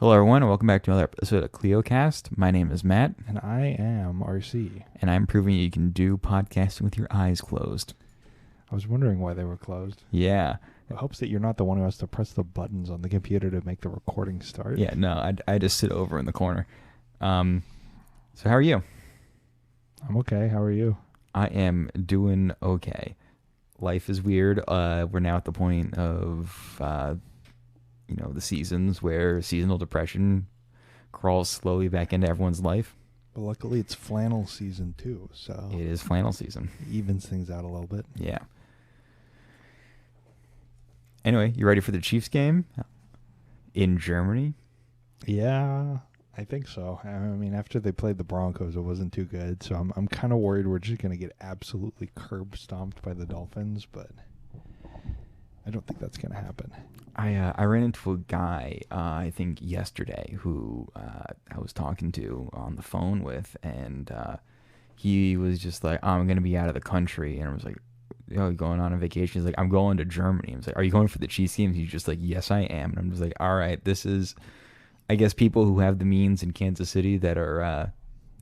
Hello, everyone, and welcome back to another episode of CleoCast. My name is Matt, And I am RC. and I'm proving you can do podcasting with your eyes closed. I was wondering why they were closed. Yeah. It helps that you're not the one who has to press the buttons on the computer to make the recording start. Yeah, no, I just sit over in the corner. So how are you? I'm okay. How are you? I am doing okay. Life is weird. We're now at the point of, the seasons where seasonal depression crawls slowly back into everyone's life. But luckily it's flannel season too, so It is flannel season. it evens things out a little bit. Yeah. Anyway, you ready for the Chiefs game in Germany? Yeah, I think so. I mean, after they played the Broncos, it wasn't too good, so I'm kind of worried we're just going to get absolutely curb stomped by the Dolphins, but I don't think that's going to happen. I ran into a guy, I think yesterday, who I was talking to on the phone with, and he was just like, I'm going to be out of the country. And I was like, you going on a vacation? He's like, I'm going to Germany. I was like, are you going for the Chiefs games? He's just like, yes, I am. And I'm just like, all right, this is, I guess people who have the means in Kansas City that are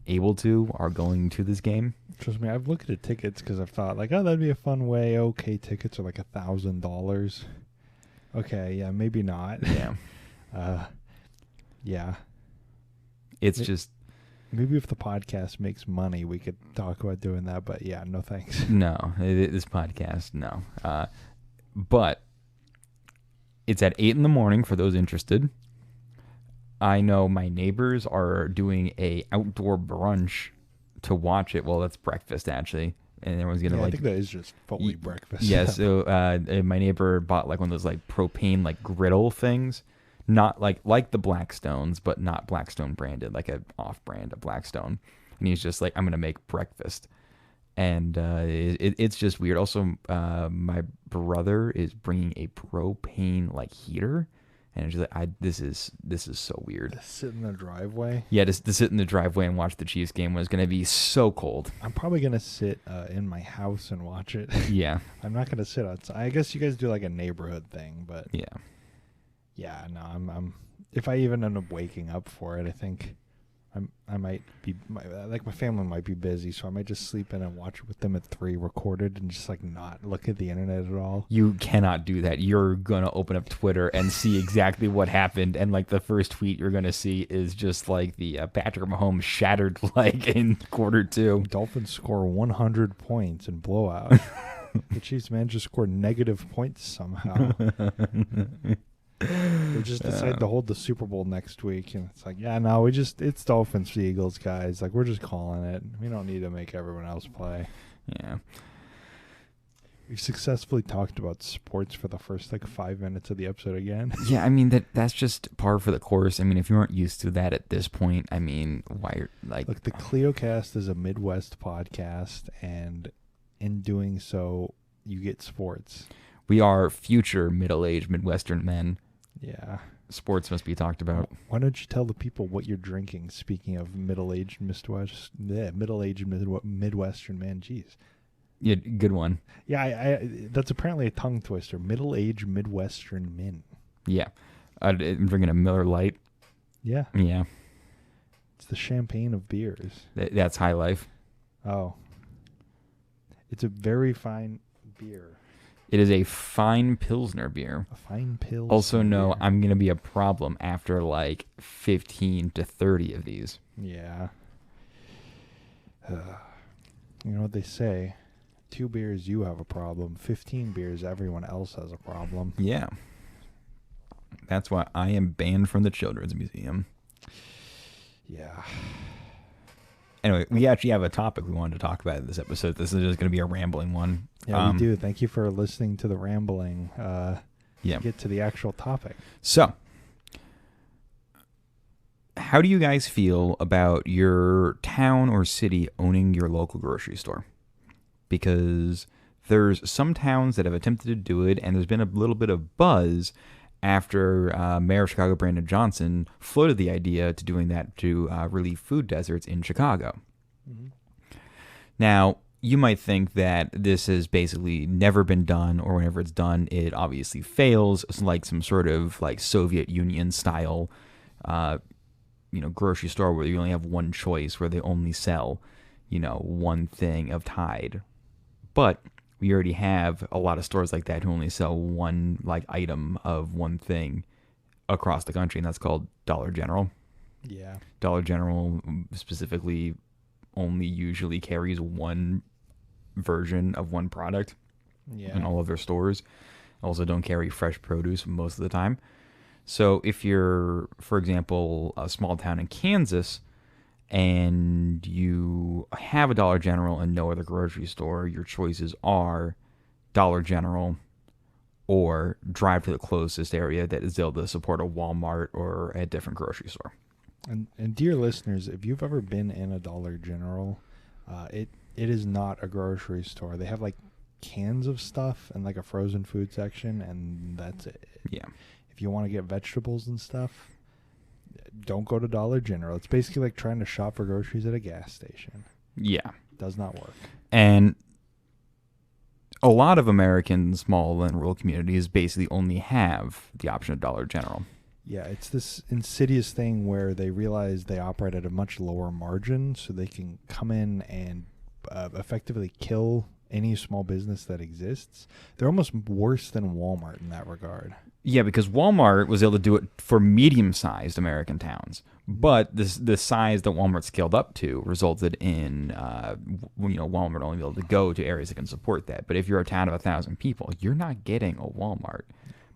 able to are going to this game. Trust me, I've looked at tickets because I've thought, like, oh, that'd be a fun way. Okay, tickets are like $1,000. Okay, yeah, maybe not. Yeah. Yeah. It's just... Maybe if the podcast makes money, we could talk about doing that, but yeah, no thanks. No, this podcast, no. But it's at 8 in the morning for those interested. I know my neighbors are doing a outdoor brunch to watch it. Well, that's breakfast, actually. And everyone's going to I think that is just fully breakfast. Yeah, so my neighbor bought like one of those like propane like griddle things. Not like the Blackstones, but not Blackstone branded, like a off-brand of Blackstone. And he's just like, I'm going to make breakfast. And it's just weird. Also, my brother is bringing a propane like heater. And it's just like, this is so weird. To sit in the driveway? Yeah, just to sit in the driveway and watch the Chiefs game was going to be so cold. I'm probably going to sit in my house and watch it. Yeah. I'm not going to sit outside. I guess you guys do like a neighborhood thing, but... Yeah. Yeah, no, I'm if I even end up waking up for it, I think I might be my family might be busy, so I might just sleep in and watch it with them at 3 recorded and just like not look at the internet at all. You cannot do that. You're going to open up Twitter and see exactly what happened, and like the first tweet you're going to see is just like the Patrick Mahomes shattered like in quarter 2. Dolphins score 100 points in blowout. The Chiefs managed to score negative points somehow. They just decided to hold the Super Bowl next week, and it's like, yeah, no, it's Dolphins v. Eagles, guys. Like, we're just calling it. We don't need to make everyone else play. Yeah. We've successfully talked about sports for the first, 5 minutes of the episode again. Yeah, I mean, that's just par for the course. I mean, if you aren't used to that at this point, I mean, why, Look, the CleoCast is a Midwest podcast, and in doing so, you get sports. We are future middle-aged Midwestern men. Yeah. Sports must be talked about. Why don't you tell the people what you're drinking? Speaking of middle-aged Midwestern man, jeez. Yeah, good one. Yeah, I that's apparently a tongue twister. Middle-aged Midwestern men. Yeah, I'm drinking a Miller Lite. Yeah, Yeah, it's the champagne of beers. that's high life. Oh, it's a very fine beer. It is a fine Pilsner beer. A fine Pilsner. Also, no, beer. I'm going to be a problem after 15 to 30 of these. Yeah. You know what they say? 2 beers, you have a problem. 15 beers, everyone else has a problem. Yeah. That's why I am banned from the Children's Museum. Yeah. Anyway, we actually have a topic we wanted to talk about in this episode. This is just going to be a rambling one. Yeah, we do. Thank you for listening to the rambling. Yeah. Get to the actual topic. So, how do you guys feel about your town or city owning your local grocery store? Because there's some towns that have attempted to do it, and there's been a little bit of buzz after Mayor of Chicago, Brandon Johnson, floated the idea to doing that to relieve food deserts in Chicago. Mm-hmm. Now, you might think that this has basically never been done, or whenever it's done, it obviously fails. It's like some sort of Soviet Union style grocery store where you only have one choice, where they only sell, one thing of Tide. But we already have a lot of stores like that who only sell one like item of one thing across the country, and that's called Dollar General. Yeah. Dollar General specifically only usually carries one version of one product in all of their stores. Also don't carry fresh produce most of the time. So if you're, for example, a small town in Kansas and you have a Dollar General and no other grocery store, your choices are Dollar General or drive to the closest area that is able to support a Walmart or a different grocery store. And dear listeners, if you've ever been in a Dollar General, it is not a grocery store. They have like cans of stuff and like a frozen food section, and that's it. Yeah. If you want to get vegetables and stuff, don't go to Dollar General. It's basically like trying to shop for groceries at a gas station. Yeah. Does not work. And a lot of American small and rural communities basically only have the option of Dollar General. Yeah, it's this insidious thing where they realize they operate at a much lower margin, so they can come in and effectively kill any small business that exists. They're almost worse than Walmart in that regard. Yeah, because Walmart was able to do it for medium-sized American towns, but the size that Walmart scaled up to resulted in Walmart only being able to go to areas that can support that. But if you're a town of 1,000 people, you're not getting a Walmart,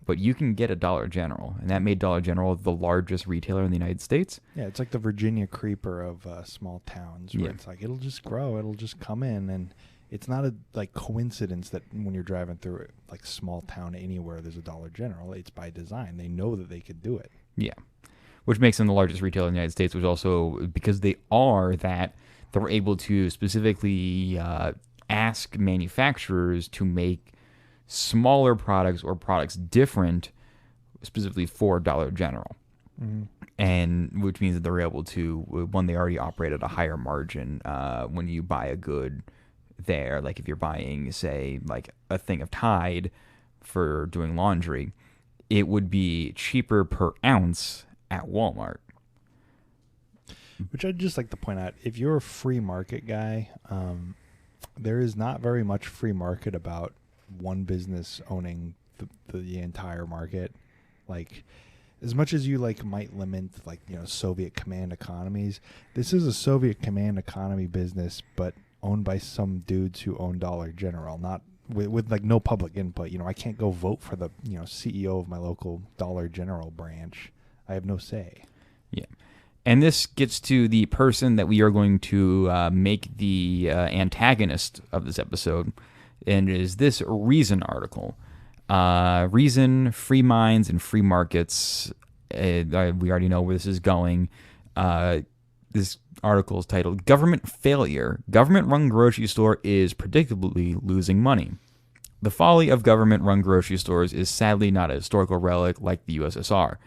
but you can get a Dollar General, and that made Dollar General the largest retailer in the United States. Yeah, it's like the Virginia Creeper of small towns, where it's like it'll just grow, it'll just come in, and it's not a coincidence that when you're driving through like small town anywhere there's a Dollar General. It's by design. They know that they could do it. Yeah, which makes them the largest retailer in the United States, which also, because they are that, they're able to specifically ask manufacturers to make smaller products or products different specifically for Dollar General. Mm-hmm. And which means that they're able to, when they already operate at a higher margin, when you buy a good there, like if you're buying, say, like a thing of Tide for doing laundry, it would be cheaper per ounce at Walmart. Which I'd just like to point out, if you're a free market guy, there is not very much free market about one business owning the entire market. Like, as much as you might limit Soviet command economies, this is a Soviet command economy business, but owned by some dudes who own Dollar General, not with no public input. I can't go vote for the CEO of my local Dollar General branch. I have no say. Yeah. And this gets to the person that we are going to make the antagonist of this episode, and it is this Reason article. Reason, free minds, and free markets. We already know where this is going. This article is titled, Government Failure. Government-run grocery store is predictably losing money. The folly of government-run grocery stores is sadly not a historical relic like the USSR.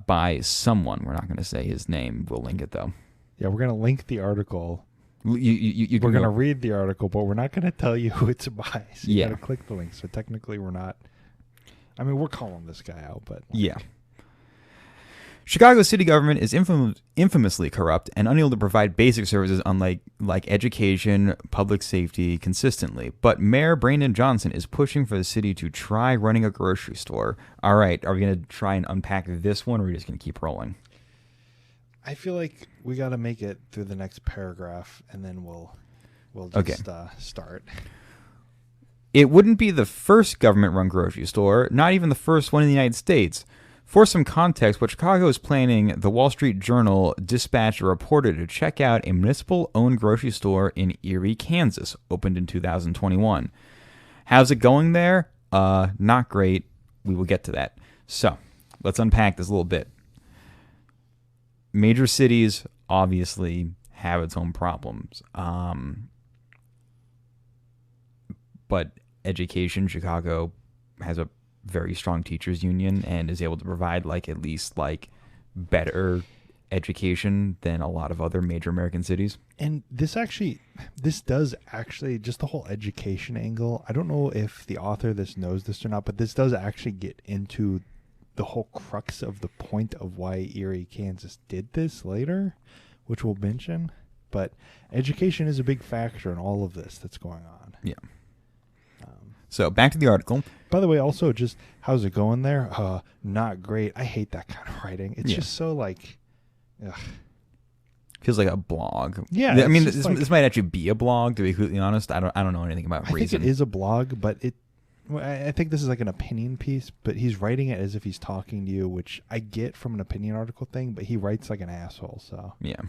By someone. We're not going to say his name. We'll link it, though. Yeah, we're going to link the article. We're going to read the article, but we're not going to tell you who it's by. So you got to click the link. So technically we're not... I mean, we're calling this guy out, but... Yeah. Chicago city government is infamously corrupt and unable to provide basic services like education, public safety consistently. But Mayor Brandon Johnson is pushing for the city to try running a grocery store. All right, are we going to try and unpack this one, or are we just going to keep rolling? I feel like we got to make it through the next paragraph, and then we'll just start. It wouldn't be the first government-run grocery store, not even the first one in the United States. For some context, what Chicago is planning, the Wall Street Journal dispatched a reporter to check out a municipal-owned grocery store in Erie, Kansas, opened in 2021. How's it going there? Not great. We will get to that. So, let's unpack this a little bit. Major cities obviously have its own problems. But education, Chicago has a very strong teachers union and is able to provide at least better education than a lot of other major American cities. And this does actually, just the whole education angle, I don't know if the author of this knows this or not, but this does actually get into the whole crux of the point of why Erie, Kansas did this later, which we'll mention. But education is a big factor in all of this that's going on. Yeah. So back to the article. By the way, also, just how's it going there? Not great. I hate that kind of writing. It's just so like, ugh. Feels like a blog. Yeah, I mean, this might actually be a blog. To be completely honest, I don't know anything about Reason. I think it is a blog, but I think this is like an opinion piece. But he's writing it as if he's talking to you, which I get from an opinion article thing. But he writes like an asshole. So yeah.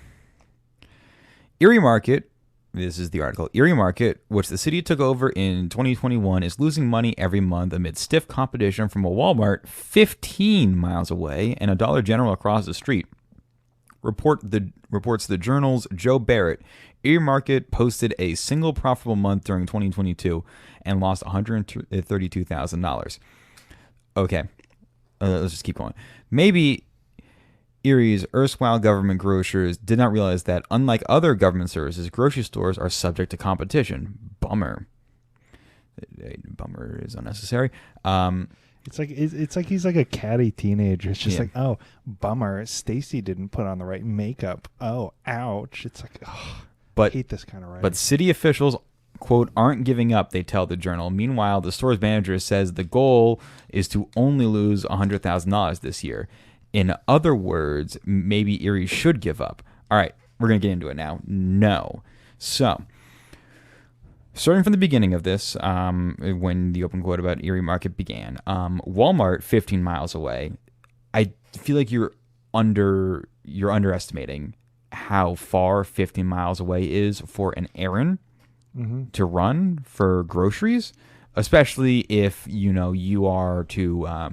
Erie Market. This is the article. Erie Market, which the city took over in 2021, is losing money every month amid stiff competition from a Walmart 15 miles away and a Dollar General across the street. Reports the Journal's Joe Barrett. Erie Market posted a single profitable month during 2022 and lost $132,000. Okay, let's just keep going. Maybe Erie's erstwhile government grocers did not realize that, unlike other government services, grocery stores are subject to competition. Bummer. Bummer is unnecessary. It's like he's like a catty teenager. It's just like, oh, bummer. Stacy didn't put on the right makeup. Oh, ouch. It's like, oh, I hate this kind of writing. But city officials, quote, aren't giving up, they tell the Journal. Meanwhile, the store's manager says the goal is to only lose $100,000 this year. In other words, maybe Erie should give up. All right, we're going to get into it now. No. So, starting from the beginning of this, when the open quote about Erie Market began, Walmart, 15 miles away. I feel like you're underestimating how far 15 miles away is for an errand to run for groceries, especially if you are to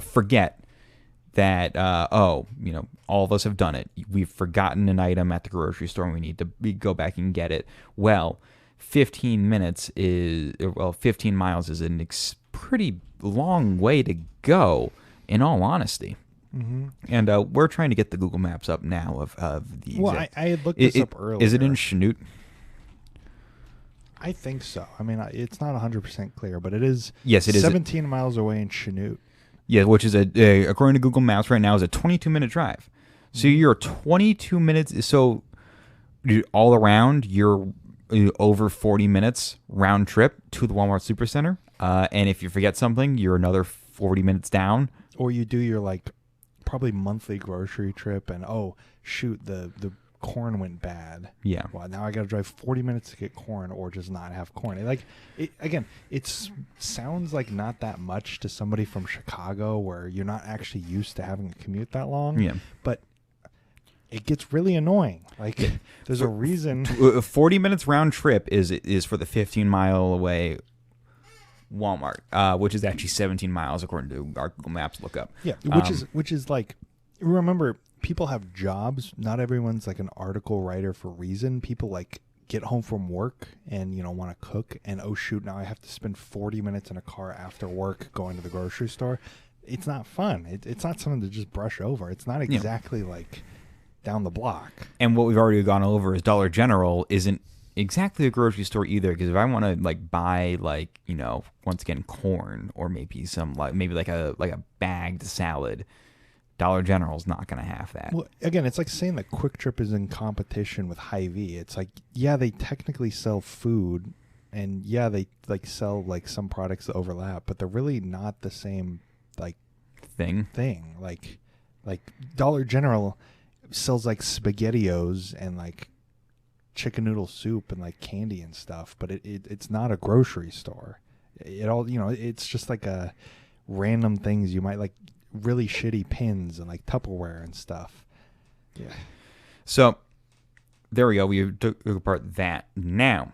forget that all of us have done it. We've forgotten an item at the grocery store and we need to go back and get it. Well, 15 miles is a pretty long way to go, in all honesty. Mm-hmm. And we're trying to get the Google Maps up now of the. Well, I had looked this up earlier. Is it in Chanute? I think so. I mean, it's not 100% clear, but it is. Yes, it is 17 miles away in Chanute. Yeah, which is according to Google Maps right now is a 22-minute drive. So you're 22 minutes. So all around, you're over 40 minutes round trip to the Walmart Supercenter. And if you forget something, you're another 40 minutes down. Or you do your probably monthly grocery trip, and oh shoot, the corn went bad. Yeah. Well, now I got to drive 40 minutes to get corn, or just not have corn. It sounds like not that much to somebody from Chicago, where you're not actually used to having a commute that long. Yeah. But it gets really annoying. There's a reason. 40 minutes round trip is for the 15 mile away Walmart, which is actually 17 miles according to our Google Maps lookup. Yeah, which is like, remember, people have jobs. Not everyone's like an article writer for Reason. People get home from work and want to cook, and oh shoot, now I have to spend 40 minutes in a car after work going to the grocery store. It's not fun. It's not something to just brush over. It's not exactly like down the block. And what we've already gone over is Dollar General isn't exactly a grocery store either, because if I want to buy once again corn, or maybe some maybe a bagged salad, Dollar General's not going to have that. Well, again, it's like saying that Quick Trip is in competition with Hy-Vee. It's like, yeah, they technically sell food, and yeah, they sell some products that overlap, but they're really not the same thing. Like Dollar General sells SpaghettiOs and chicken noodle soup and candy and stuff, but it's not a grocery store. It's just a random things you might really shitty pins and Tupperware and stuff. Yeah. So there we go. We took apart that. Now,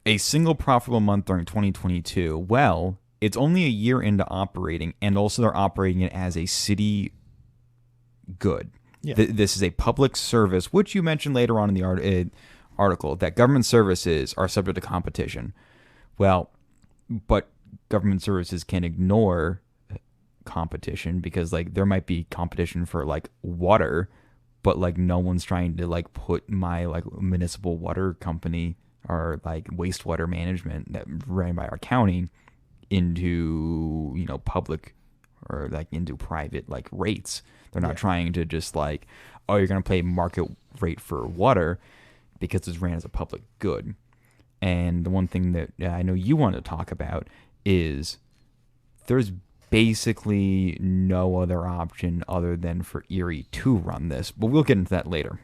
a single profitable month during 2022. Well, it's only a year into operating, and also they're operating it as a city good. Yeah. This is a public service, which you mentioned later on in the article, that government services are subject to competition. Well, but government services can ignore competition, because there might be competition for water, but no one's trying to put my municipal water company or wastewater management that ran by our county into, public or like into private like rates. They're not trying to just like, oh, you're going to pay market rate for water because it's ran as a public good. And the one thing that I know you want to talk about is there's basically no other option other than for Erie to run this. But we'll get into that later.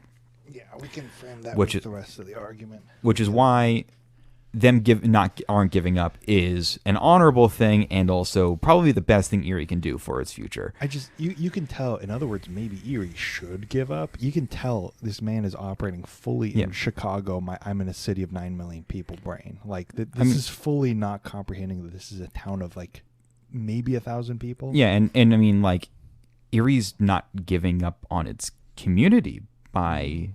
Yeah, we can frame that with the rest of the argument. Which is why them aren't giving up is an honorable thing, and also probably the best thing Erie can do for its future. You can tell, in other words, maybe Erie should give up. You can tell this man is operating fully in Chicago, I'm in a city of 9 million people brain. Like this is fully not comprehending that this is a town of like maybe 1,000 people. Yeah, and I mean, like, Erie's not giving up on its community by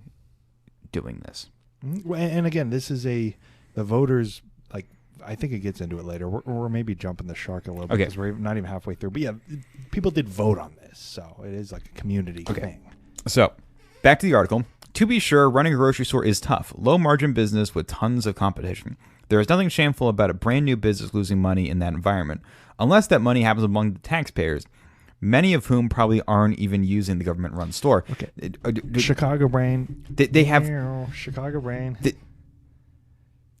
doing this. And again, this is the voters, like, I think it gets into it later. We're maybe jumping the shark a little bit because we're not even halfway through. But yeah, people did vote on this, so it is like a community thing. So, back to the article. To be sure, running a grocery store is tough. Low-margin business with tons of competition. There is nothing shameful about a brand new business losing money in that environment, unless that money happens among the taxpayers, many of whom probably aren't even using the government-run store. Okay. Chicago brain. They have Chicago brain.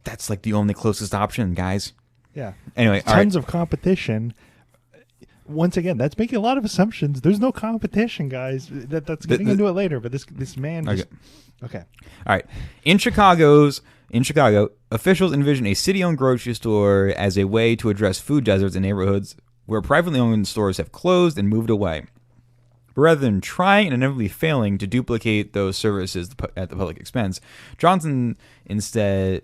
That's like the only closest option, guys. Yeah. Anyway, tons of competition. Once again, that's making a lot of assumptions. There's no competition, guys. That's getting into it later. But this man. Okay. All right. In Chicago, officials envision a city-owned grocery store as a way to address food deserts in neighborhoods where privately owned stores have closed and moved away. But rather than trying and inevitably failing to duplicate those services at the public expense, Johnson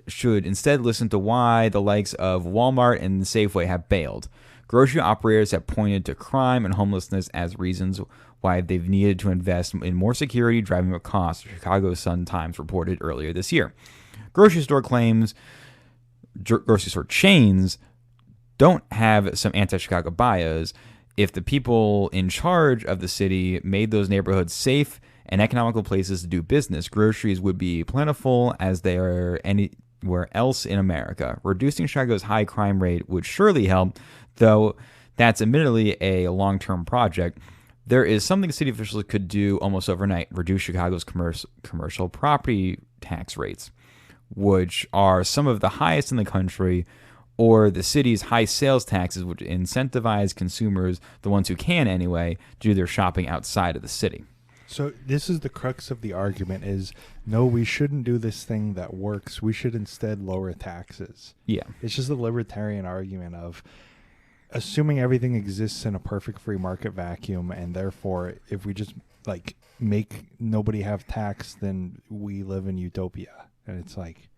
should instead listen to why the likes of Walmart and Safeway have bailed. Grocery operators have pointed to crime and homelessness as reasons why they've needed to invest in more security, driving up costs, Chicago Sun-Times reported earlier this year. Grocery store chains don't have some anti-Chicago bias. If the people in charge of the city made those neighborhoods safe and economical places to do business, groceries would be plentiful as they are anywhere else in America. Reducing Chicago's high crime rate would surely help, though that's admittedly a long-term project. There is something city officials could do almost overnight: reduce Chicago's commercial property tax rates, which are some of the highest in the country, or the city's high sales taxes, which incentivize consumers, the ones who can anyway, to do their shopping outside of the city. So this is the crux of the argument is, no, we shouldn't do this thing that works. We should instead lower taxes. Yeah. It's just a libertarian argument of assuming everything exists in a perfect free market vacuum, and therefore if we just like make nobody have tax, then we live in utopia. And it's like...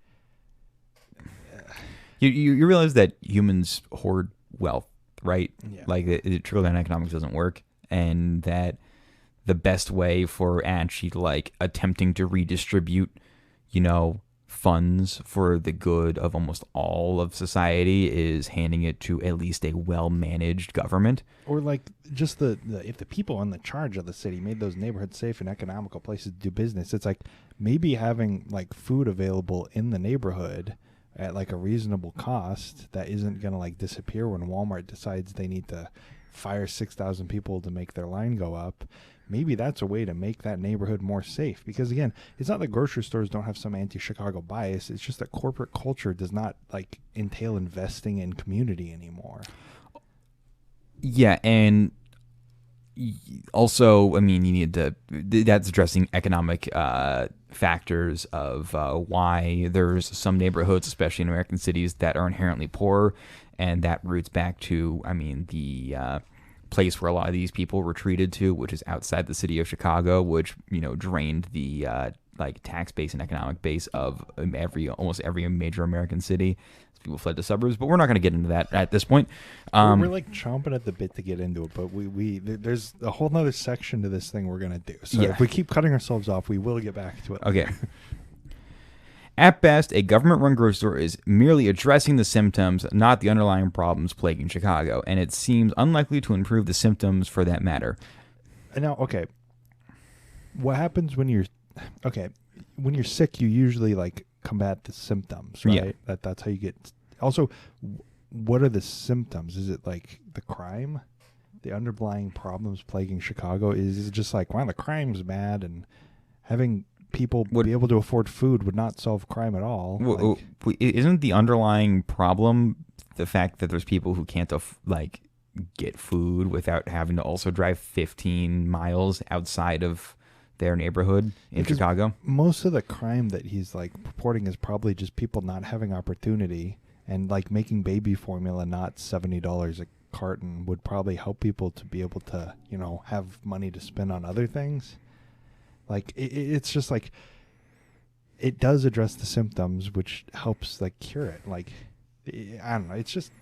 You realize that humans hoard wealth, right? Yeah. Like the trickle-down economics doesn't work, and that the best way for actually like attempting to redistribute, funds for the good of almost all of society is handing it to at least a well-managed government. Or like just if the people in the charge of the city made those neighborhoods safe and economical places to do business, it's like maybe having like food available in the neighborhood at like a reasonable cost that isn't going to like disappear when Walmart decides they need to fire 6,000 people to make their line go up. Maybe that's a way to make that neighborhood more safe. Because again, it's not that grocery stores don't have some anti-Chicago bias. It's just that corporate culture does not like entail investing in community anymore. Yeah, and also, I mean, you need to, that's addressing economic factors of why there's some neighborhoods, especially in American cities, that are inherently poor, and that roots back to, I mean, the place where a lot of these people retreated to, which is outside the city of Chicago, which, drained the like tax base and economic base of almost every major American city. People fled to suburbs, but we're not going to get into that at this point. We're like chomping at the bit to get into it, but there's a whole nother section to this thing we're going to do. So if we keep cutting ourselves off, we will get back to it. Okay. At best, a government-run grocery store is merely addressing the symptoms, not the underlying problems plaguing Chicago, and it seems unlikely to improve the symptoms for that matter. Now, okay, what happens when you're sick? You usually like combat the symptoms, right? Yeah. That's how you get. Also, what are the symptoms? Is it like the crime, the underlying problems plaguing Chicago? Is it just like, wow, the crime's bad, and having people be able to afford food would not solve crime at all? Isn't the underlying problem the fact that there's people who can't get food without having to also drive 15 miles outside of their neighborhood in Chicago? Most of the crime that he's like purporting is probably just people not having opportunity, and like making baby formula not $70 a carton would probably help people to be able to, have money to spend on other things. Like it's just like, it does address the symptoms, which helps like cure it. Like, I don't know. It's just.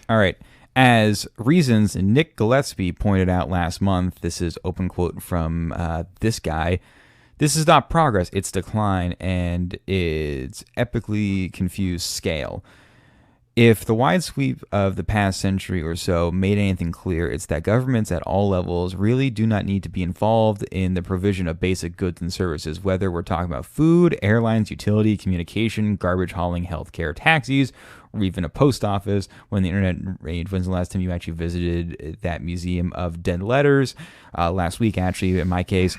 All right. As reasons Nick Gillespie pointed out last month, this is open quote from this guy, "This is not progress, it's decline, and it's epically confused scale. If the wide sweep of the past century or so made anything clear, it's that governments at all levels really do not need to be involved in the provision of basic goods and services, whether we're talking about food, airlines, utility, communication, garbage hauling, healthcare, taxis, or even a post office. When the internet raged, when's the last time you actually visited that museum of dead letters? Last week, actually, in my case.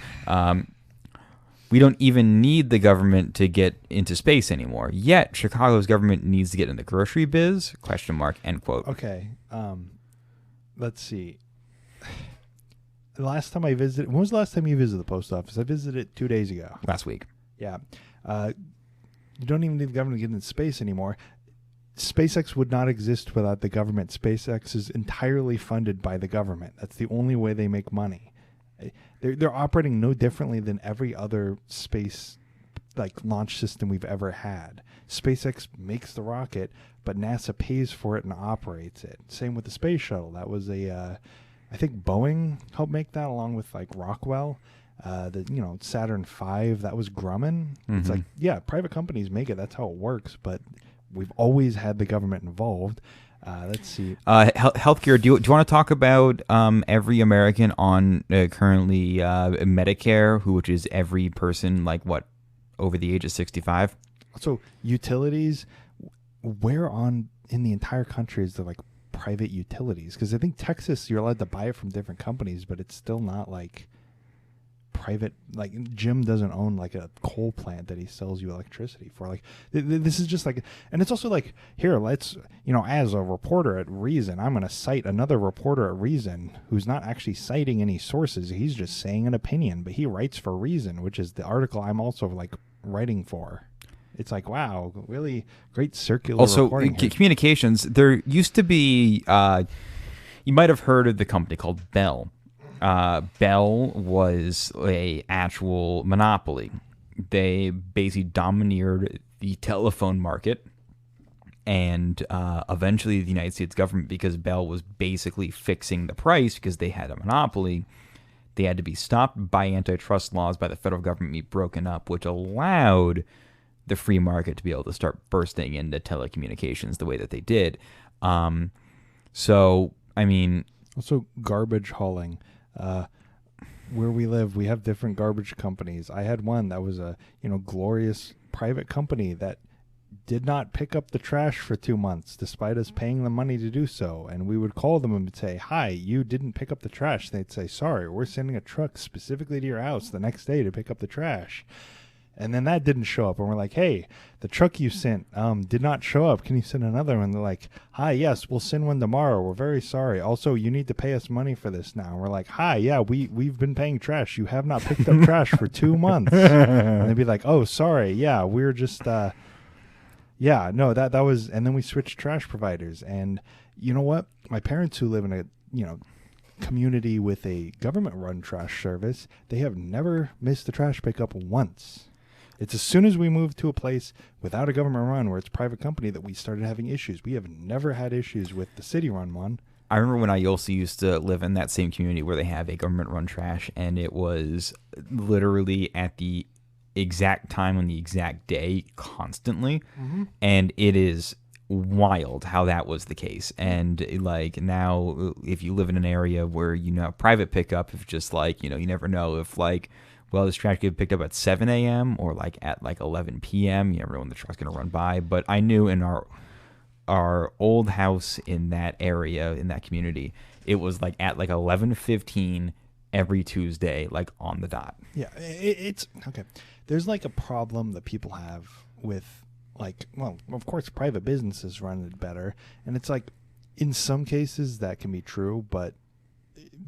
We don't even need the government to get into space anymore. Yet, Chicago's government needs to get in the grocery biz, ? End quote. Okay. Let's see. The last time I visited, when was the last time you visited the post office? I visited it 2 days ago. Last week. Yeah. You don't even need the government to get into space anymore. SpaceX would not exist without the government. SpaceX is entirely funded by the government. That's the only way they make money. They're operating no differently than every other space launch system we've ever had. SpaceX makes the rocket, but NASA pays for it and operates it. Same with the space shuttle. That was I think Boeing helped make that, along with Rockwell. Saturn V, that was Grumman. Mm-hmm. It's like, yeah, private companies make it. That's how it works. But we've always had the government involved. Let's see. Healthcare. Do you want to talk about every American on currently Medicare, which is every person over the age of 65? So utilities, where in the entire country is there private utilities? Because I think Texas, you're allowed to buy it from different companies, but it's still not private. Jim doesn't own a coal plant that he sells you electricity for. This is just and it's also here, let's, as a reporter at Reason, I'm going to cite another reporter at Reason who's not actually citing any sources. He's just saying an opinion, but he writes for Reason, which is the article I'm also writing for. It's wow, really great circular reporting. Also, communications, there used to be, you might have heard of the company called Bell. Bell was a actual monopoly. They basically domineered the telephone market, and eventually the United States government, because Bell was basically fixing the price because they had a monopoly, they had to be stopped by antitrust laws by the federal government, be broken up, which allowed the free market to be able to start bursting into telecommunications the way that they did. Also garbage hauling. Where we live, we have different garbage companies. I had one that was a glorious private company that did not pick up the trash for 2 months despite us paying them money to do so. And we would call them and say, "Hi, you didn't pick up the trash." They'd say, "Sorry, we're sending a truck specifically to your house the next day to pick up the trash." And then that didn't show up, and we're like, "Hey, the truck you sent did not show up. Can you send another one?" They're like, "Hi, yes, we'll send one tomorrow. We're very sorry. Also, you need to pay us money for this now." And we're like, "Hi, yeah, we've been paying trash. You have not picked up trash for 2 months." And they'd be like, "Oh, sorry. Yeah, we're just that was." And then we switched trash providers. And you know what? My parents, who live in a community with a government-run trash service, they have never missed a trash pickup once. It's as soon as we moved to a place without a government run, where it's a private company, that we started having issues. We have never had issues with the city run one. I remember when I also used to live in that same community where they have a government run trash, and it was literally at the exact time on the exact day constantly. Mm-hmm. And it is wild how that was the case. And now, if you live in an area where private pickup, if just you never know if this trash get picked up at 7 a.m. or at 11 p.m. You never know when the truck's going to run by. But I knew in our our old house in that area, in that community, it was like at like 11:15 every Tuesday, like on the dot. Yeah, it's okay. There's like a problem that people have with, like, well, of course, private businesses run it better, and it's like, in some cases that can be true, but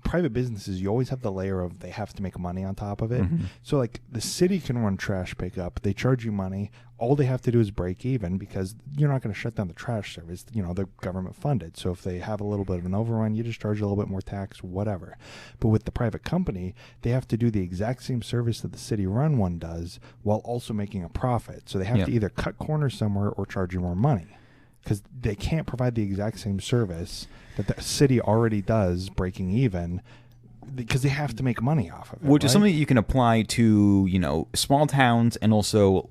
private businesses, you always have the layer of they have to make money on top of it. Mm-hmm. So like the city can run trash pickup, they charge you money, all they have to do is break even, because you're not going to shut down the trash service, you know, they're government funded. So if they have a little bit of an overrun, you just charge a little bit more tax, whatever. But with the private company, they have to do the exact same service that the city run one does while also making a profit. So they have to either cut corners somewhere or charge you more money, because they can't provide the exact same service that the city already does, breaking even, because they have to make money off of it. Which right? is something that you can apply to, you know, small towns and also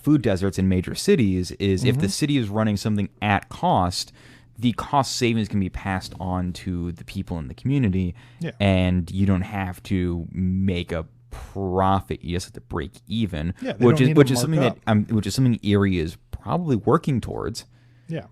food deserts in major cities, is if the city is running something at cost, the cost savings can be passed on to the people in the community, and you don't have to make a profit. You just have to break even, which is something which is something Erie is probably working towards. Yeah.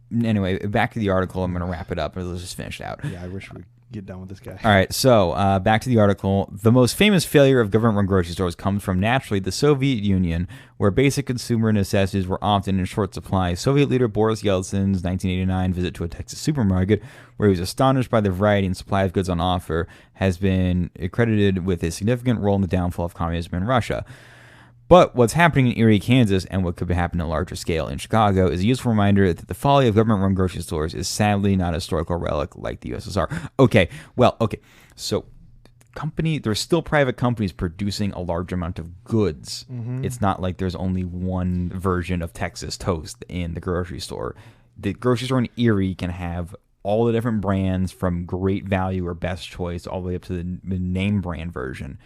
Anyway, back to the article. I'm going to wrap it up. Let's just finish it out. Yeah, I wish we get done with this guy. All right, so back to the article. The most famous failure of government-run grocery stores comes from, naturally, the Soviet Union, where basic consumer necessities were often in short supply. Soviet leader Boris Yeltsin's 1989 visit to a Texas supermarket, where he was astonished by the variety and supply of goods on offer, has been credited with a significant role in the downfall of communism in Russia. But what's happening in Erie, Kansas, and what could happen on a larger scale in Chicago is a useful reminder that the folly of government-run grocery stores is sadly not a historical relic like the USSR. Okay. So there's still private companies producing a large amount of goods. It's not like there's only one version of Texas toast in the grocery store. The grocery store in Erie can have all the different brands, from Great Value or Best Choice all the way up to the name brand version.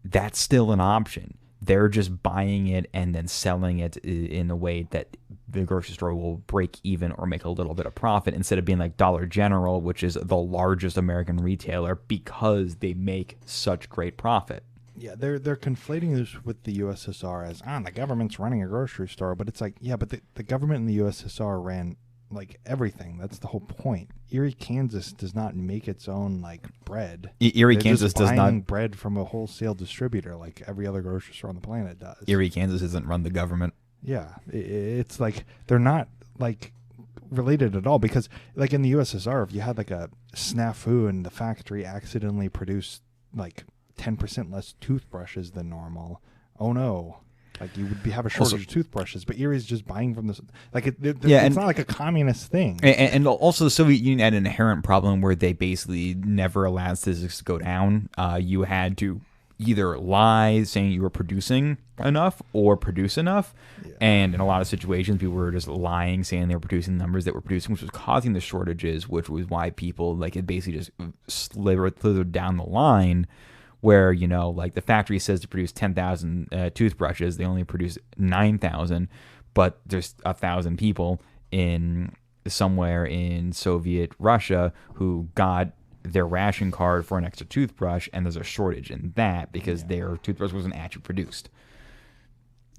That's still an option. They're just buying it and then selling it in a way that the grocery store will break even or make a little bit of profit, instead of being like Dollar General, which is the largest American retailer, because they make such great profit. Yeah, they're conflating this with the USSR as, the government's running a grocery store. But it's like, yeah, but the government in the USSR ran like everything. That's the whole point. Erie, Kansas does not make its own like bread. Erie, Kansas does not bread from a wholesale distributor like every other grocery store on the planet does. Erie, Kansas doesn't run the government. Yeah, it's like they're not like related at all, because like in the USSR, if you had like a snafu and the factory accidentally produced like 10% less toothbrushes than normal, oh no. Like you would have a shortage of toothbrushes, but Erie's just buying from this. Like it's not like a communist thing. And also the Soviet Union had an inherent problem where they basically never allowed statistics to go down. You had to either lie saying you were producing enough or produce enough. Yeah. And in a lot of situations, people were just lying, saying they were producing the numbers that were producing, which was causing the shortages, which was why people like it basically just slithered down the line. Where, you know, like the factory says to produce 10,000 toothbrushes, they only produce 9,000, but there's 1,000 people in somewhere in Soviet Russia who got their ration card for an extra toothbrush, and there's a shortage in that because their toothbrush wasn't actually produced.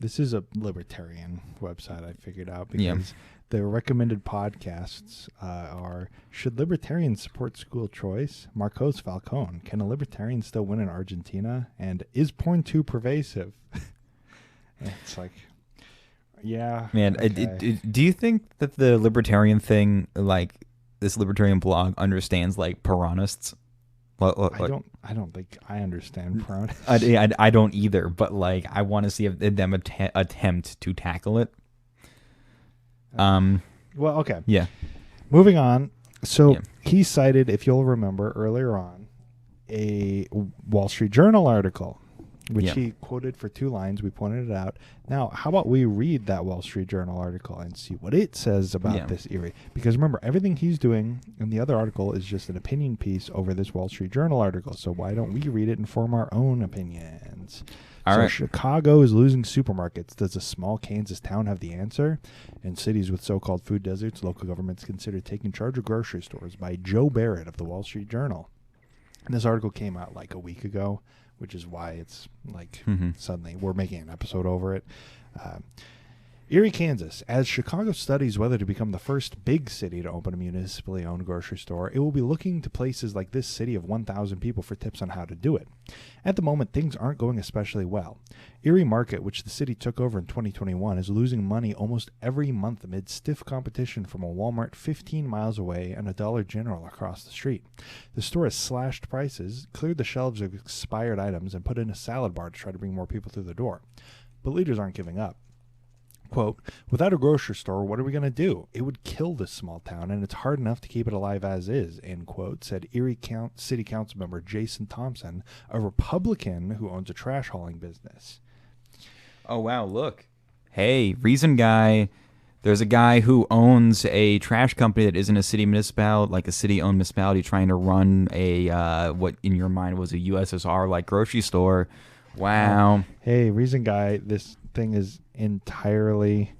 This is a libertarian website, I figured out, because the recommended podcasts are: Should Libertarians Support School Choice? Marcos Falcon. Can a libertarian still win in Argentina? And is porn too pervasive? It's like, yeah. Man, okay. Do you think that the libertarian thing, like this libertarian blog, understands like Peronists? I don't think I understand Peronists. I don't either, but like I want to see them attempt to tackle it. Well, okay. Yeah. Moving on. So he cited, if you'll remember earlier on, a Wall Street Journal article, which he quoted for 2 lines. We pointed it out. Now, how about we read that Wall Street Journal article and see what it says about this Erie? Because remember, everything he's doing in the other article is just an opinion piece over this Wall Street Journal article. So why don't we read it and form our own opinions? All right. Chicago is losing supermarkets. Does a small Kansas town have the answer? In cities with so-called food deserts, local governments consider taking charge of grocery stores, by Joe Barrett of the Wall Street Journal. And this article came out like a week ago, which is why it's like suddenly we're making an episode over it. Erie, Kansas. As Chicago studies whether to become the first big city to open a municipally owned grocery store, it will be looking to places like this city of 1,000 people for tips on how to do it. At the moment, things aren't going especially well. Erie Market, which the city took over in 2021, is losing money almost every month amid stiff competition from a Walmart 15 miles away and a Dollar General across the street. The store has slashed prices, cleared the shelves of expired items, and put in a salad bar to try to bring more people through the door. But leaders aren't giving up. Quote, without a grocery store, what are we going to do? It would kill this small town, and it's hard enough to keep it alive as is, end quote, said Erie City Council member Jason Thompson, a Republican who owns a trash hauling business. Oh, wow, look. Hey, reason guy. There's a guy who owns a trash company that isn't a city municipality, like a city-owned municipality, trying to run a, what in your mind was a USSR-like grocery store. Wow. Hey, reason guy, this thing is entirely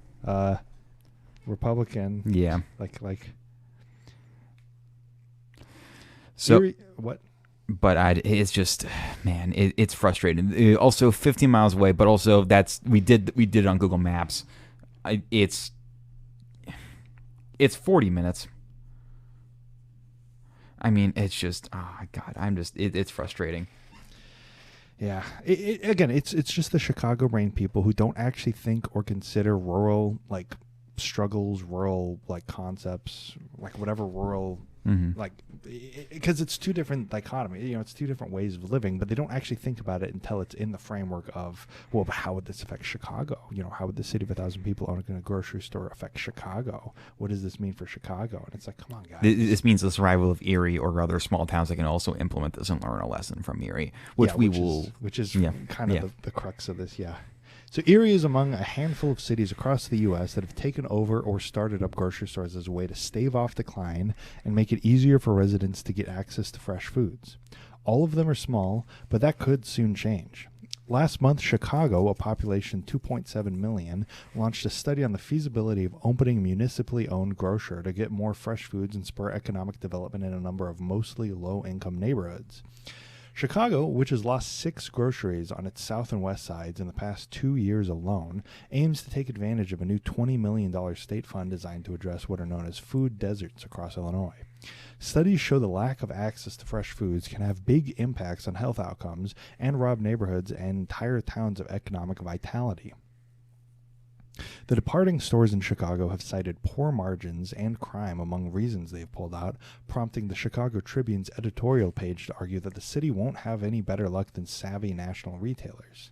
Republican. Yeah. Like. So Erie, what? But it's just, man, it's frustrating. Also, 15 miles away, but also we did it on Google Maps. It's 40 minutes. I mean, it's just, oh God, it's frustrating. Yeah. Again, it's just the Chicago brain people who don't actually think or consider rural like struggles, rural like concepts, like whatever rural like, because it's two different dichotomies. You know, it's two different ways of living, but they don't actually think about it until it's in the framework of, well, but how would this affect Chicago? You know, how would the city of 1,000 people owning a grocery store affect Chicago? What does this mean for Chicago? And it's like, come on, guys. This means the survival of Erie or other small towns that can also implement this and learn a lesson from Erie, which is kind of the crux of this. Yeah. So Erie is among a handful of cities across the U.S. that have taken over or started up grocery stores as a way to stave off decline and make it easier for residents to get access to fresh foods. All of them are small, but that could soon change. Last month, Chicago, a population 2.7 million, launched a study on the feasibility of opening a municipally owned grocer to get more fresh foods and spur economic development in a number of mostly low-income neighborhoods. Chicago, which has lost 6 groceries on its south and west sides in the past 2 years alone, aims to take advantage of a new $20 million state fund designed to address what are known as food deserts across Illinois. Studies show the lack of access to fresh foods can have big impacts on health outcomes and rob neighborhoods and entire towns of economic vitality. The departing stores in Chicago have cited poor margins and crime among reasons they have pulled out, prompting the Chicago Tribune's editorial page to argue that the city won't have any better luck than savvy national retailers.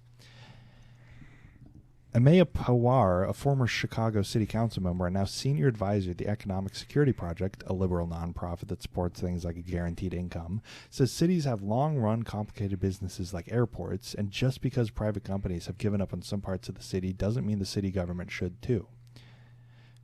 Amaya Pawar, a former Chicago City Council member and now senior advisor at the Economic Security Project, a liberal nonprofit that supports things like a guaranteed income, says cities have long-run complicated businesses like airports, and just because private companies have given up on some parts of the city doesn't mean the city government should too.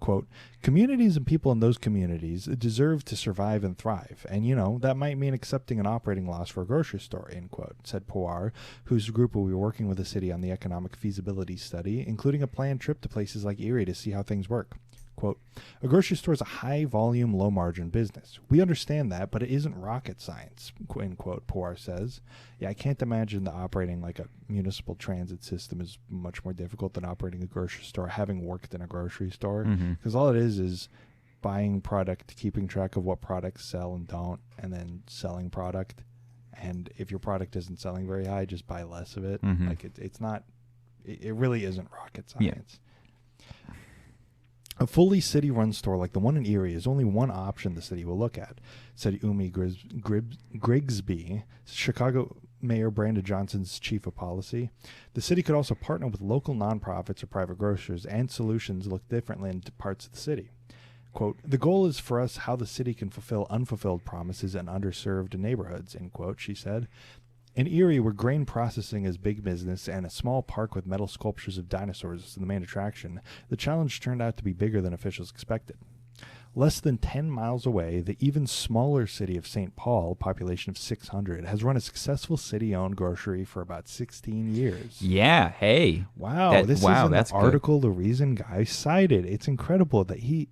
Quote, communities and people in those communities deserve to survive and thrive, and, that might mean accepting an operating loss for a grocery store, end quote, said Pawar, whose group will be working with the city on the economic feasibility study, including a planned trip to places like Erie to see how things work. Quote, a grocery store is a high-volume, low-margin business. We understand that, but it isn't rocket science, end quote, Pawar says. Yeah, I can't imagine that operating like a municipal transit system is much more difficult than operating a grocery store, having worked in a grocery store. Because all it is buying product, keeping track of what products sell and don't, and then selling product. And if your product isn't selling very high, just buy less of it. Like, it's not, it really isn't rocket science. Yeah. A fully city-run store like the one in Erie is only one option the city will look at, said Umi Grigsby, Chicago Mayor Brandon Johnson's chief of policy. The city could also partner with local nonprofits or private grocers, and solutions look differently in parts of the city. Quote, the goal is for us how the city can fulfill unfulfilled promises in underserved neighborhoods, end quote, she said. In Erie, where grain processing is big business and a small park with metal sculptures of dinosaurs is the main attraction, the challenge turned out to be bigger than officials expected. Less than 10 miles away, the even smaller city of St. Paul, population of 600, has run a successful city-owned grocery for about 16 years. Yeah, hey. Wow, this is an article the Reason Guy cited. It's incredible that he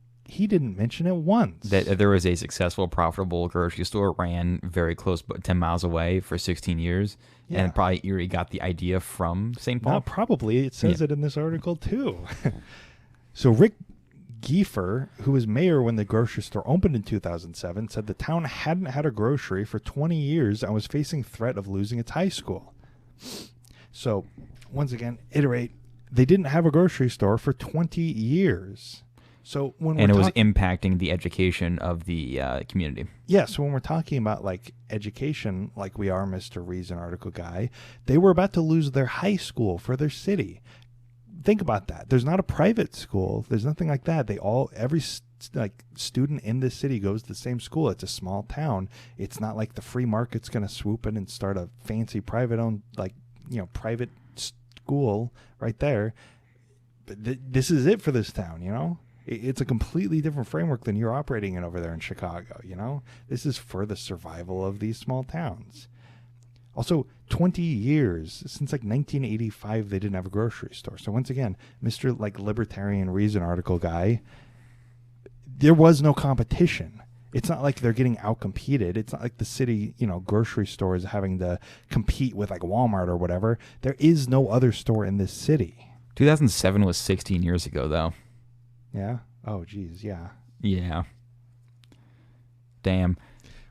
didn't mention it once. That there was a successful, profitable grocery store ran very close, but 10 miles away for 16 years. Yeah. And probably Erie got the idea from St. Paul. Not probably. It says it in this article, too. So Rick Giefer, who was mayor when the grocery store opened in 2007, said the town hadn't had a grocery for 20 years and was facing threat of losing its high school. So, once again, iterate. They didn't have a grocery store for 20 years. So when and it was impacting the education of the community. Yeah, so when we're talking about like education, like we are, Mr. Reason article guy, they were about to lose their high school for their city. Think about that. There's not a private school. There's nothing like that. Every student in this city goes to the same school. It's a small town. It's not like the free market's going to swoop in and start a fancy private-owned, private school right there. But this is it for this town, It's a completely different framework than you're operating in over there in Chicago, This is for the survival of these small towns. Also, 20 years, since 1985, they didn't have a grocery store. So once again, Mr. Libertarian Reason article guy, there was no competition. It's not like they're getting outcompeted. It's not like the city, grocery store is having to compete with Walmart or whatever. There is no other store in this city. 2007 was 16 years ago, though. Yeah? Oh, geez, yeah. Yeah. Damn.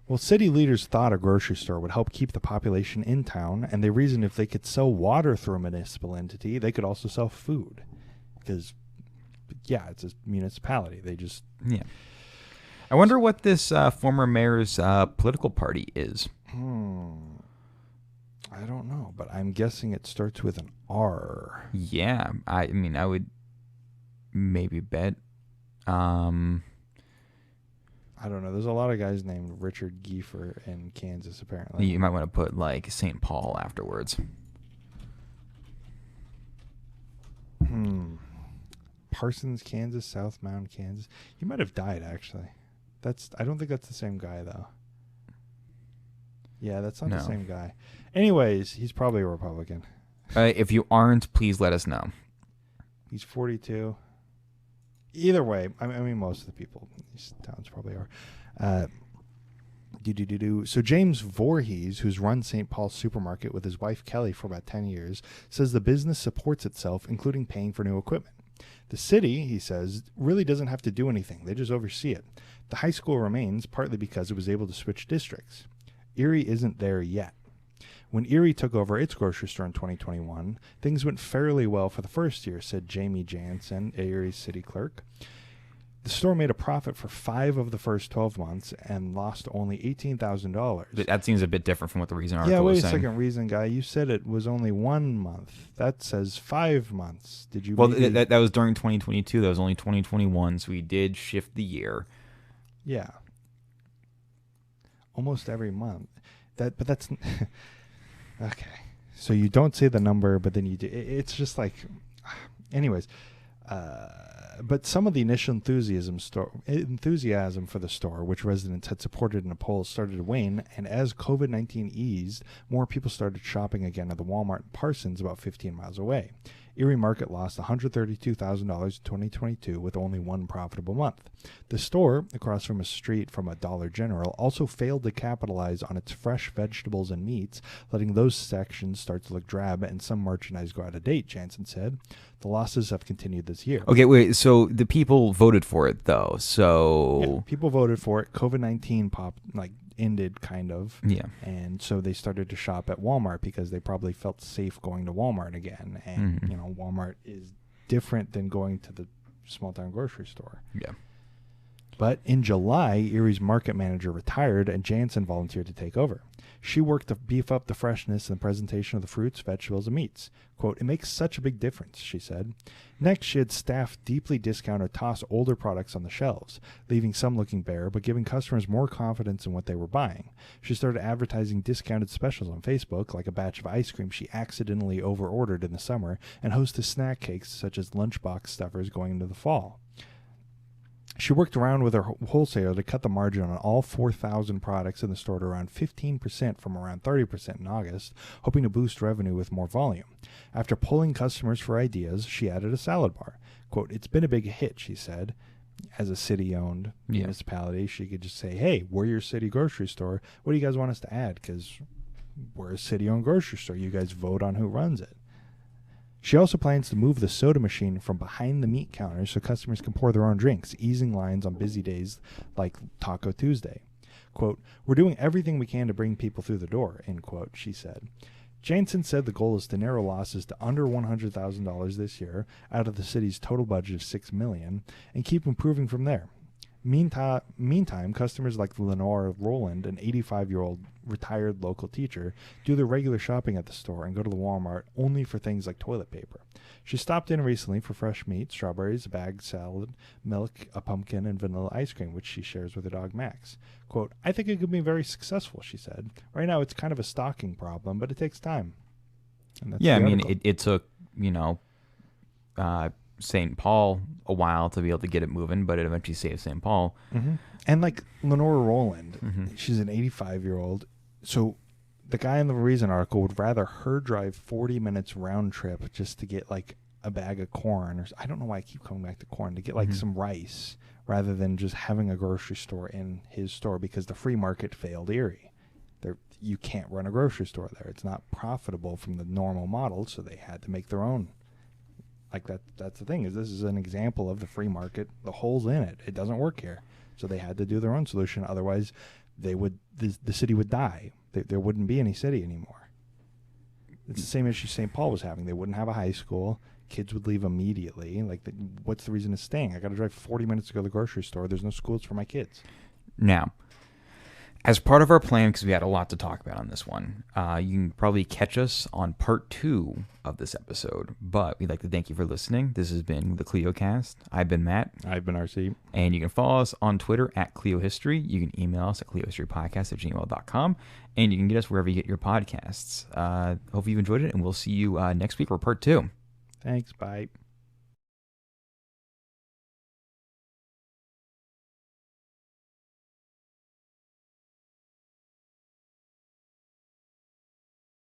Well, city leaders thought a grocery store would help keep the population in town, and they reasoned if they could sell water through a municipal entity, they could also sell food. Because, it's a municipality. They just... Yeah. I wonder what this former mayor's political party is. I don't know, but I'm guessing it starts with an R. Yeah. I would maybe bet. I don't know. There's a lot of guys named Richard Giefer in Kansas, apparently. You might want to put St. Paul afterwards. Parsons, Kansas, South Mound, Kansas. He might have died, actually. I don't think that's the same guy, though. Yeah, that's not the same guy. Anyways, he's probably a Republican. If you aren't, please let us know. He's 42. Either way, most of the people in these towns probably are. So James Voorhees, who's run St. Paul's Supermarket with his wife Kelly for about 10 years, says the business supports itself, including paying for new equipment. The city, he says, really doesn't have to do anything. They just oversee it. The high school remains, partly because it was able to switch districts. Erie isn't there yet. When Erie took over its grocery store in 2021, things went fairly well for the first year, said Jamie Jansen, Erie's city clerk. The store made a profit for 5 of the first 12 months and lost only $18,000. That seems a bit different from what the Reason article was saying. Yeah, wait a second, Reason guy. You said it was only 1 month. That says 5 months. Did you? Well, that was during 2022. That was only 2021, so we did shift the year. Yeah. Almost every month. But that's... Okay. So you don't say the number, but then you do. It's just like... Anyways... But some of the initial enthusiasm for the store, which residents had supported in a poll, started to wane, and as COVID-19 eased, more people started shopping again at the Walmart in Parsons, about 15 miles away. Erie Market lost $132,000 in 2022 with only 1 profitable month. The store, across from a street from a Dollar General, also failed to capitalize on its fresh vegetables and meats, letting those sections start to look drab and some merchandise go out of date, Jansen said. The losses have continued this year. Okay, wait, so the people voted for it, though, so... Yeah, people voted for it. COVID-19 ended, kind of. Yeah. And so they started to shop at Walmart because they probably felt safe going to Walmart again. And, Walmart is different than going to the small-town grocery store. Yeah. But in July, Erie's market manager retired and Jansen volunteered to take over. She worked to beef up the freshness and presentation of the fruits, vegetables, and meats. Quote, "It makes such a big difference," she said. Next, she had staff deeply discount or toss older products on the shelves, leaving some looking bare, but giving customers more confidence in what they were buying. She started advertising discounted specials on Facebook, like a batch of ice cream she accidentally overordered in the summer, and hosted snack cakes such as lunchbox stuffers going into the fall. She worked around with her wholesaler to cut the margin on all 4,000 products in the store to around 15% from around 30% in August, hoping to boost revenue with more volume. After polling customers for ideas, she added a salad bar. Quote, "It's been a big hit," she said. As a city-owned municipality, she could just say, "Hey, we're your city grocery store. What do you guys want us to add? Because we're a city-owned grocery store. You guys vote on who runs it." She also plans to move the soda machine from behind the meat counters so customers can pour their own drinks, easing lines on busy days like Taco Tuesday. Quote, "We're doing everything we can to bring people through the door," end quote, she said. Jansen said the goal is to narrow losses to under $100,000 this year out of the city's total budget of $6 million and keep improving from there. Meantime, customers like Lenore Rowland, an 85-year-old retired local teacher, do their regular shopping at the store and go to the Walmart only for things like toilet paper. She stopped in recently for fresh meat, strawberries, a bagged salad, milk, a pumpkin, and vanilla ice cream, which she shares with her dog Max. Quote, "I think it could be very successful," she said. "Right now it's kind of a stocking problem, but it takes time." And that's Yeah, I the mean, article. it took, St. Paul a while to be able to get it moving, but it eventually saved St. Paul. Mm-hmm. And like Lenora Rowland, Mhm. she's an 85-year-old. So the guy in the Reason article would rather her drive 40 minutes round trip just to get like a bag of corn, or I don't know why I keep coming back to corn, to get like some rice, rather than just having a grocery store in his store, because the free market failed Erie. You can't run a grocery store there. It's not profitable from the normal model, so they had to make their own. Like that's the thing, is this is an example of the free market, the holes in it. It doesn't work here. So they had to do their own solution. Otherwise, the city would die. There wouldn't be any city anymore. It's the same issue St. Paul was having. They wouldn't have a high school. Kids would leave immediately. Like, what's the reason of staying? I got to drive 40 minutes to go to the grocery store. There's no schools for my kids. Now, as part of our plan, because we had a lot to talk about on this one, you can probably catch us on part 2 of this episode. But we'd like to thank you for listening. This has been the CleoCast. I've been Matt. I've been RC. And you can follow us on Twitter at CleoHistory. You can email us at cleohistorypodcast@gmail.com. And you can get us wherever you get your podcasts. Hope you've enjoyed it, and we'll see you next week for part 2. Thanks. Bye.